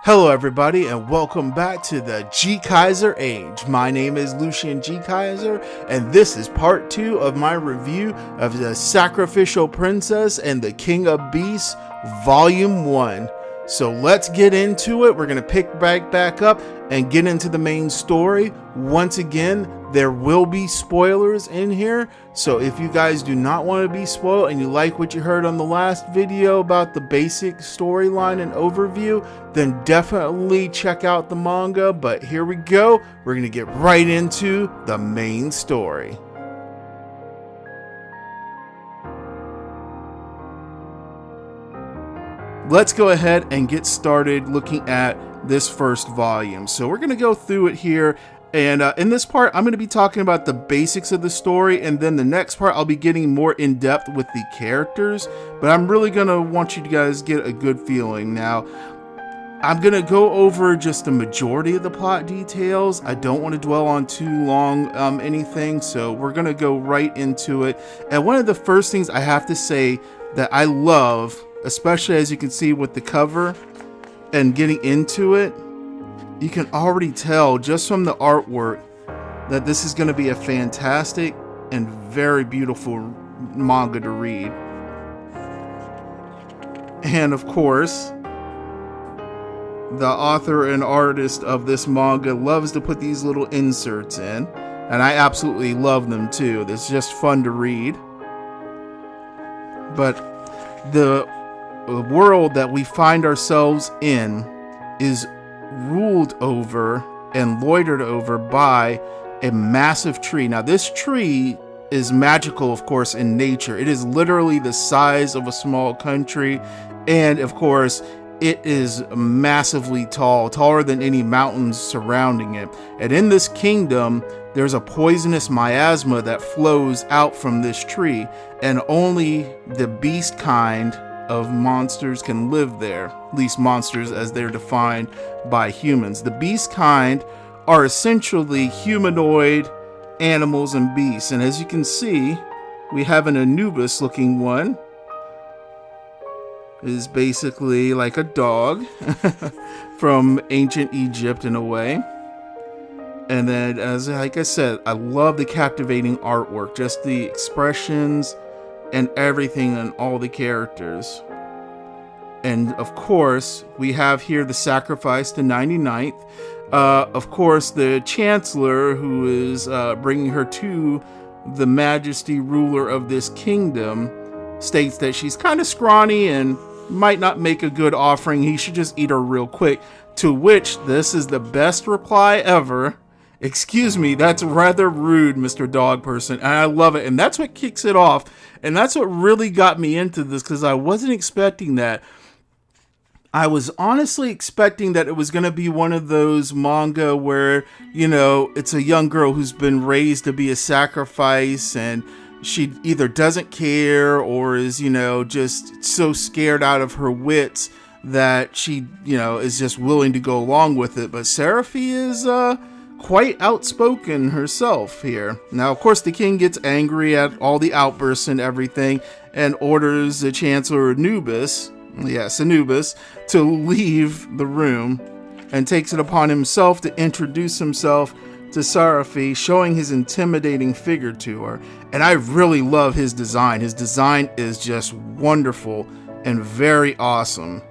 Hello everybody and welcome back to the GKaiser Age. My name is Lucian GKaiser and this is part 2 of my review of the Sacrificial Princess and the King of Beasts Volume 1. So let's get into it. We're going to pick back up and get into the main story. Once again, there will be spoilers in here. So if you guys do not want to be spoiled and you like what you heard on the last video about the basic storyline and overview, then definitely check out the manga. But here we go. We're going to get right into the main story. Let's go ahead and get started looking at this first volume. So we're going to go through it here. And in this part, I'm going to be talking about the basics of the story. And then the next part, I'll be getting more in depth with the characters. But I'm really going to want you guys to get a good feeling. Now, I'm going to go over just the majority of the plot details. I don't want to dwell on too long anything. So we're going to go right into it. And one of the first things I have to say that I love, especially as you can see with the cover and getting into it, you can already tell just from the artwork that this is going to be a fantastic and very beautiful manga to read. And of course, the author and artist of this manga loves to put these little inserts in, and I absolutely love them too. It's just fun to read. But the world that we find ourselves in is ruled over and loitered over by a massive tree. Now, this tree is magical, of course, in nature. It is literally the size of a small country, and of course, it is massively tall, taller than any mountains surrounding it. And in this kingdom, there's a poisonous miasma that flows out from this tree, and only the beast kind of monsters can live there, at least monsters as they're defined by humans. The beast kind are essentially humanoid animals and beasts, and as you can see, we have an Anubis looking one. It is basically like a dog from ancient Egypt in a way. And then, like I said, I love the captivating artwork, just the expressions and everything and all the characters. And of course, we have here the sacrifice to 99th. Of course, the Chancellor, who is bringing her to the Majesty ruler of this kingdom, states that she's kind of scrawny and might not make a good offering. He should just eat her real quick. To which this is the best reply ever. Excuse me, that's rather rude, Mr. Dog Person. And I love it. And that's what kicks it off. And that's what really got me into this, because I wasn't expecting that. I was honestly expecting that it was going to be one of those manga where, you know, it's a young girl who's been raised to be a sacrifice, and she either doesn't care or is, you know, just so scared out of her wits that she, you know, is just willing to go along with it. But Seraphi is quite outspoken herself here. Now, of course, the king gets angry at all the outbursts and everything and orders the Chancellor Anubis, yes, Anubis, to leave the room, and takes it upon himself to introduce himself to Seraphi, showing his intimidating figure to her. And I really love his design. His design is just wonderful and very awesome.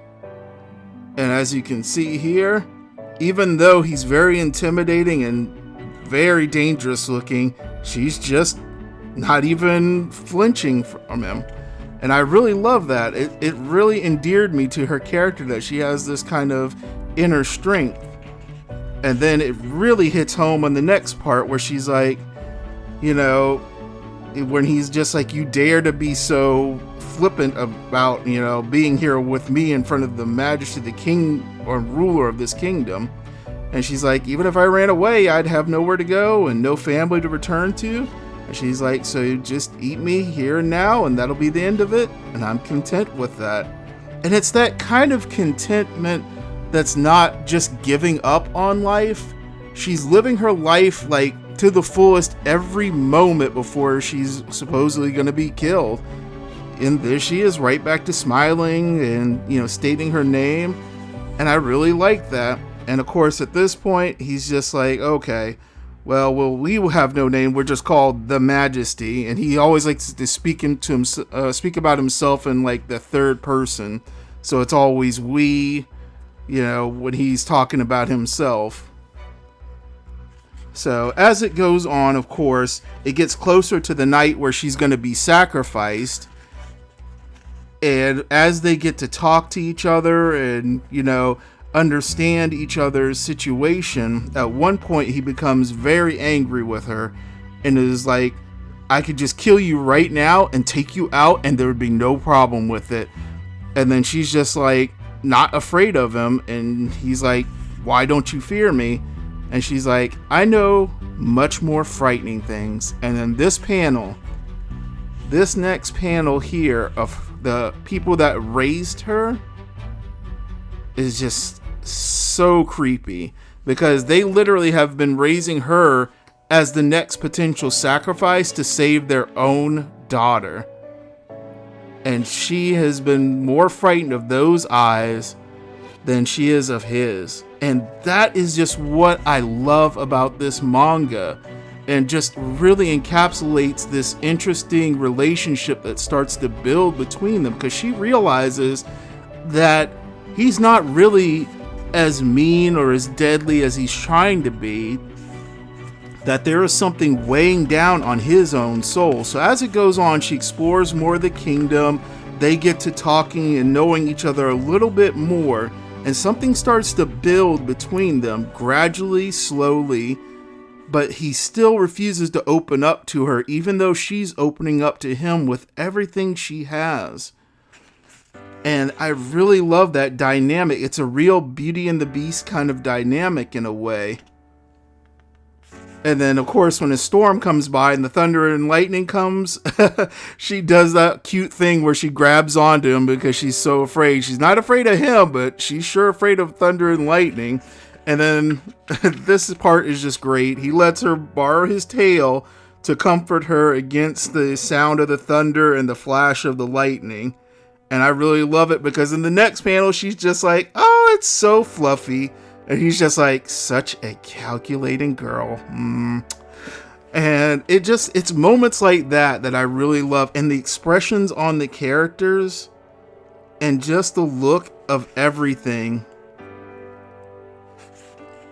And as you can see here, even though he's very intimidating and very dangerous looking, she's just not even flinching from him. And I really love that. It really endeared me to her character, that she has this kind of inner strength. And then it really hits home on the next part where she's like, you know, when he's just like, you dare to be so flippant about, you know, being here with me in front of the majesty, the king or ruler of this kingdom. And she's like, even if I ran away, I'd have nowhere to go and no family to return to. And she's like, so just eat me here and now, and that'll be the end of it. And I'm content with that. And it's that kind of contentment that's not just giving up on life. She's living her life like to the fullest every moment before she's supposedly going to be killed. And there she is, right back to smiling and, you know, stating her name. And I really like that. And of course, at this point, he's just like, okay, well, we will have no name. We're just called the Majesty. And he always likes to speak about himself in like the third person. So it's always we, when he's talking about himself. So as it goes on, of course, it gets closer to the night where she's going to be sacrificed. And as they get to talk to each other and, understand each other's situation, at one point he becomes very angry with her and is like, I could just kill you right now and take you out and there would be no problem with it. And then she's just like, not afraid of him. And he's like, why don't you fear me? And she's like, I know much more frightening things. And then this next panel here of the people that raised her is just so creepy, because they literally have been raising her as the next potential sacrifice to save their own daughter. And she has been more frightened of those eyes than she is of his. And that is just what I love about this manga, and just really encapsulates this interesting relationship that starts to build between them, because she realizes that he's not really as mean or as deadly as he's trying to be, that there is something weighing down on his own soul. So as it goes on, she explores more of the kingdom. They get to talking and knowing each other a little bit more, and something starts to build between them gradually, slowly, but he still refuses to open up to her, even though she's opening up to him with everything she has. And I really love that dynamic. It's a real Beauty and the Beast kind of dynamic in a way. And then, of course, when a storm comes by and the thunder and lightning comes, she does that cute thing where she grabs onto him because she's so afraid. She's not afraid of him, but she's sure afraid of thunder and lightning. And then this part is just great. He lets her borrow his tail to comfort her against the sound of the thunder and the flash of the lightning. And I really love it, because in the next panel, she's just like, oh, it's so fluffy. And he's just like, such a calculating girl. And it's moments like that I really love. And the expressions on the characters and just the look of everything.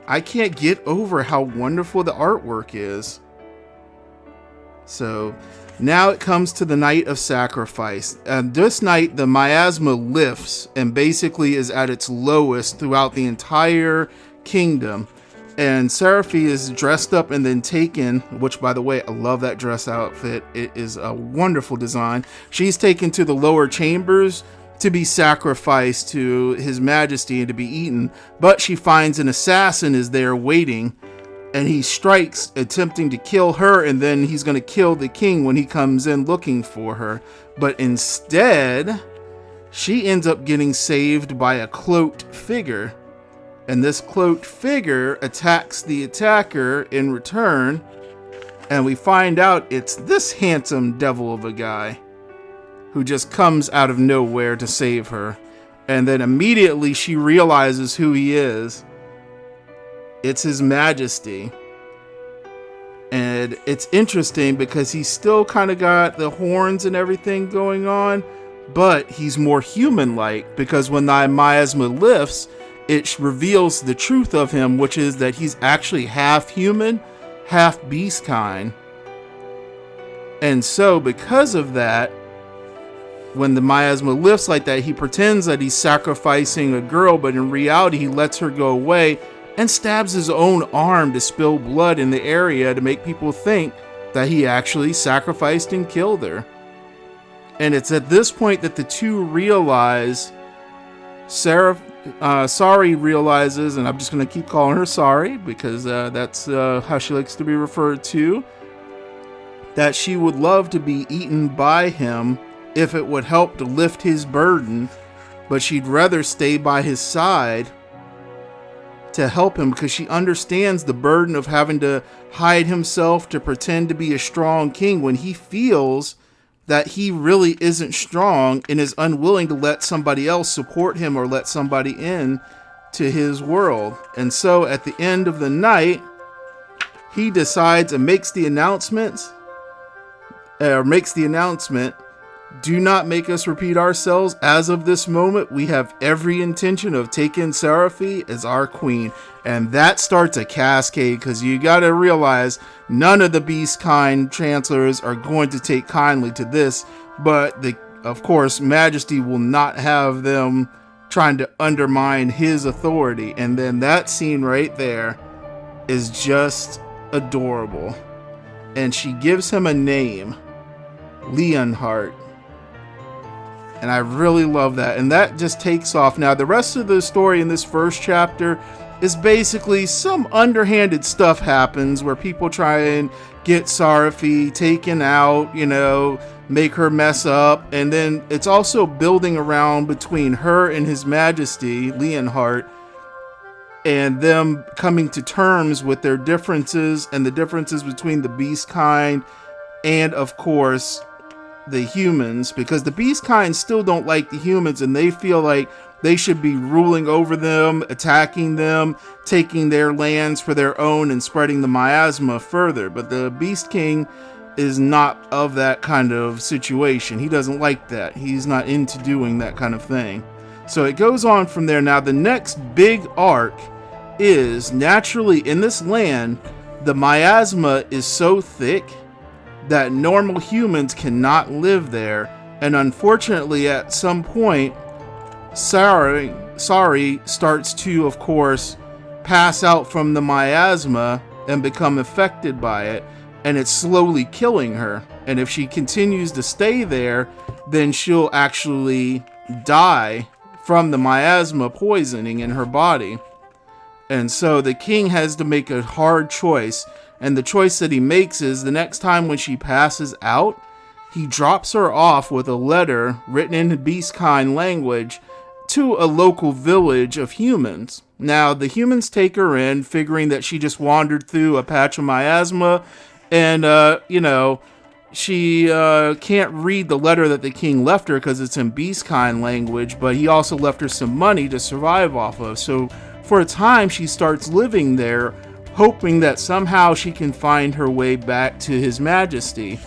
I can't get over how wonderful the artwork is. So now it comes to the night of sacrifice. And this night, the miasma lifts and basically is at its lowest throughout the entire kingdom. And Seraphi is dressed up and then taken, which, by the way, I love that dress outfit. It is a wonderful design. She's taken to the lower chambers to be sacrificed to His Majesty and to be eaten. But she finds an assassin is there waiting, and he strikes, attempting to kill her, and then he's going to kill the king when he comes in looking for her. But instead, she ends up getting saved by a cloaked figure. And this cloaked figure attacks the attacker in return. And we find out it's this handsome devil of a guy who just comes out of nowhere to save her. And then immediately she realizes who he is. It's His Majesty. And it's interesting because he's still kind of got the horns and everything going on, but he's more human-like, because when the miasma lifts, it reveals the truth of him, which is that he's actually half human, half beast kind. And so because of that, when the miasma lifts like that, he pretends that he's sacrificing a girl, but in reality he lets her go away and stabs his own arm to spill blood in the area to make people think that he actually sacrificed and killed her. And it's at this point that the two realize, Sari realizes, and I'm just going to keep calling her Sari because that's how she likes to be referred to, that she would love to be eaten by him if it would help to lift his burden, but she'd rather stay by his side to help him, because she understands the burden of having to hide himself to pretend to be a strong king when he feels that he really isn't strong and is unwilling to let somebody else support him or let somebody in to his world. And so at the end of the night, he decides and makes the announcement, do not make us repeat ourselves. As of this moment, we have every intention of taking Seraphi as our queen. And that starts a cascade, because you got to realize none of the beast kind chancellors are going to take kindly to this. But of course, Majesty will not have them trying to undermine his authority. And then that scene right there is just adorable. And she gives him a name, Leonhardt. And I really love that. And that just takes off. Now, the rest of the story in this first chapter is basically some underhanded stuff happens where people try and get Seraphi taken out, make her mess up. And then it's also building around between her and His Majesty, Leonhardt, and them coming to terms with their differences and the differences between the beast kind and, of course, the humans, because the beast kind still don't like the humans, and they feel like they should be ruling over them, attacking them, taking their lands for their own, and spreading the miasma further. But the Beast King is not of that kind of situation. He doesn't like that. He's not into doing that kind of thing. So it goes on from there. Now, the next big arc is, naturally, in this land, the miasma is so thick that normal humans cannot live there. And unfortunately, at some point, Sari starts to, of course, pass out from the miasma and become affected by it, and it's slowly killing her. And if she continues to stay there, then she'll actually die from the miasma poisoning in her body. And so the king has to make a hard choice. And the choice that he makes is, the next time when she passes out, he drops her off with a letter written in beast kind language to a local village of humans. Now, the humans take her in, figuring that she just wandered through a patch of miasma, and, she can't read the letter that the king left her because it's in beast kind language, but he also left her some money to survive off of. So for a time, she starts living there, hoping that somehow she can find her way back to His Majesty.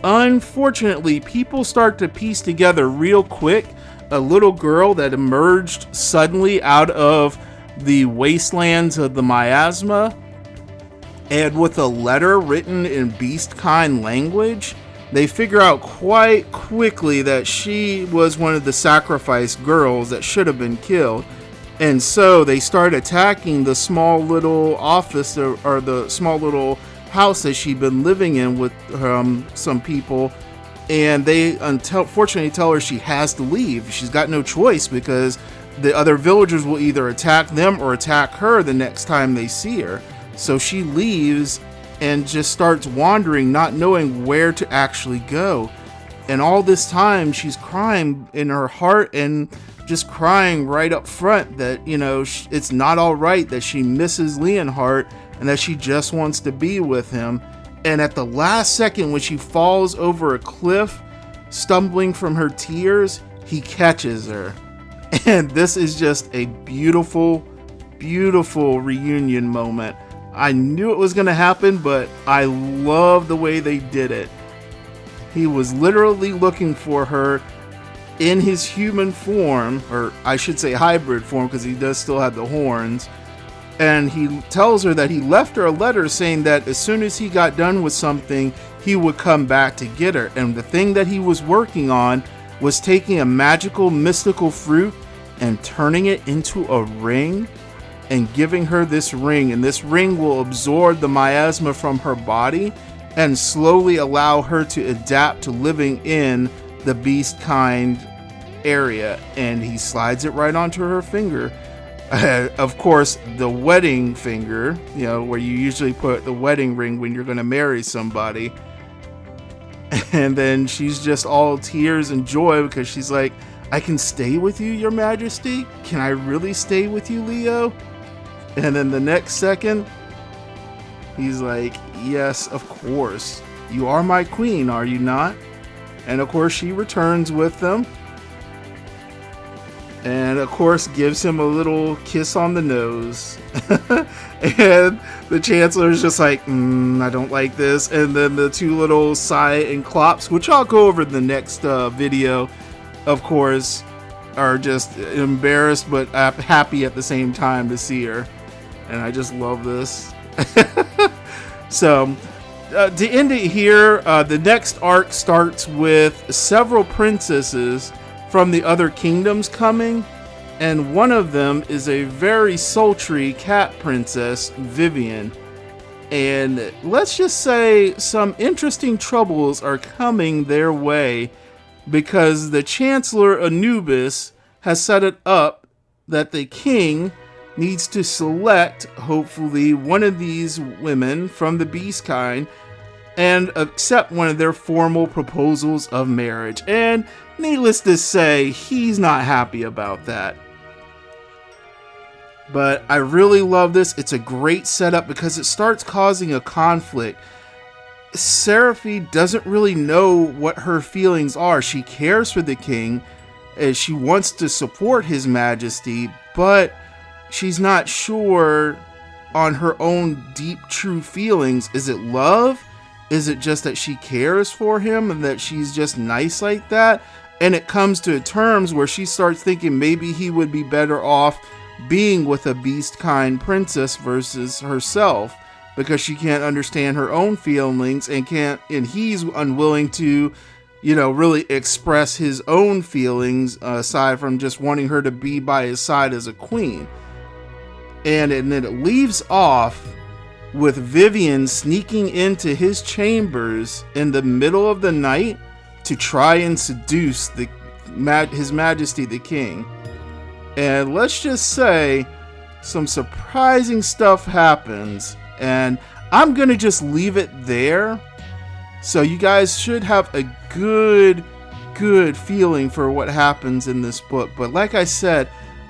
Unfortunately, people start to piece together real quick a little girl that emerged suddenly out of the wastelands of the miasma, and with a letter written in beast kind language. They figure out quite quickly that she was one of the sacrificed girls that should have been killed. And so they start attacking the small little office or the small little house that she'd been living in with some people. And they unfortunately tell her she has to leave. She's got no choice, because the other villagers will either attack them or attack her the next time they see her. So she leaves and just starts wandering, not knowing where to actually go. And all this time she's crying in her heart, and just crying right up front that, it's not all right, that she misses Leonhardt and that she just wants to be with him. And at the last second, when she falls over a cliff, stumbling from her tears, he catches her. And this is just a beautiful, beautiful reunion moment. I knew it was going to happen, but I love the way they did it. He was literally looking for her in his human form, or I should say hybrid form, because he does still have the horns. And he tells her that he left her a letter saying that as soon as he got done with something, he would come back to get her. And the thing that he was working on was taking a magical, mystical fruit and turning it into a ring and giving her this ring. And this ring will absorb the miasma from her body and slowly allow her to adapt to living in the beast kind area. And he slides it right onto her finger. Of course, the wedding finger, where you usually put the wedding ring when you're going to marry somebody. And then she's just all tears and joy, because she's like, I can stay with you, Your Majesty? Can I really stay with you, Leo? And then the next second, he's like, yes, of course. You are my queen, are you not? And of course, she returns with them. and of course gives him a little kiss on the nose. And the Chancellor is just like, I don't like this. And then the two little Sai and Klops, which I'll go over in the next video, of course, are just embarrassed but happy at the same time to see her. And I just love this. So to end it here, the next arc starts with several princesses from the other kingdoms coming, and one of them is a very sultry cat princess, Vivian. And let's just say some interesting troubles are coming their way, because the Chancellor Anubis has set it up that the king needs to select, hopefully, one of these women from the beast kind and accept one of their formal proposals of marriage. And needless to say, he's not happy about that. But I really love this. It's a great setup because it starts causing a conflict. Seraphie doesn't really know what her feelings are. She cares for the king, and she wants to support his majesty, but she's not sure on her own deep, true feelings. Is it love? Is it just that she cares for him and that she's just nice like that? And it comes to terms where she starts thinking maybe he would be better off being with a beast kind princess versus herself, because she can't understand her own feelings and he's unwilling to, really express his own feelings aside from just wanting her to be by his side as a queen. And then it leaves off with Vivian sneaking into his chambers in the middle of the night to try and seduce His Majesty the King. And let's just say some surprising stuff happens, and I'm gonna just leave it there. So you guys should have a good feeling for what happens in this book. But like I said,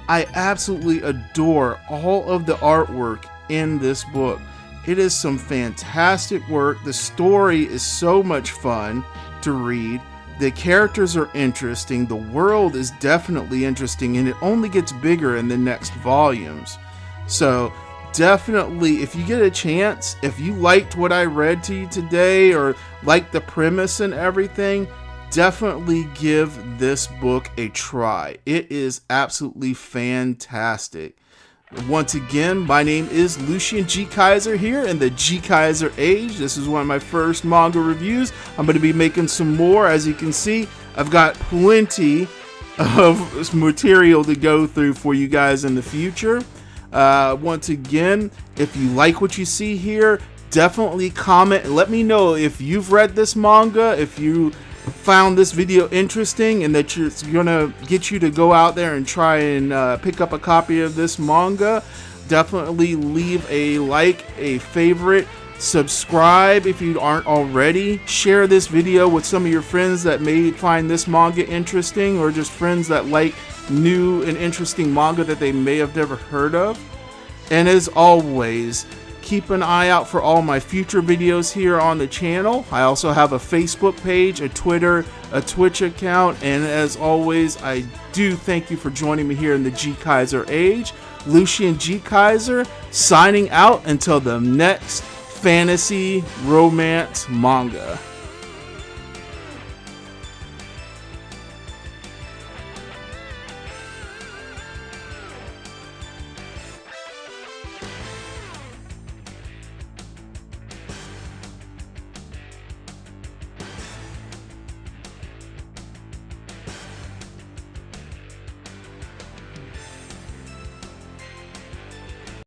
I absolutely adore all of the artwork in this book. It is some fantastic work. The story is so much fun to read. The characters are interesting. The world is definitely interesting, and it only gets bigger in the next volumes. So definitely, if you get a chance, if you liked what I read to you today or liked the premise and everything, definitely give this book a try. It is absolutely fantastic. Once again, my name is Lucian GKaiser here in the GKaiser Age. This is one of my first manga reviews. I'm going to be making some more. As you can see, I've got plenty of material to go through for you guys in the future. Once again, if you like what you see here, definitely comment and let me know if you've read this manga, if you found this video interesting and that it's gonna get you to go out there and try and pick up a copy of this manga. Definitely leave a like, a favorite, subscribe if you aren't already, share this video with some of your friends that may find this manga interesting, or just friends that like new and interesting manga that they may have never heard of. And as always, keep an eye out for all my future videos here on the channel. I also have a Facebook page, a Twitter, a Twitch account, and as always, I do thank you for joining me here in the GKaiser Age. Lucian GKaiser signing out until the next fantasy romance manga.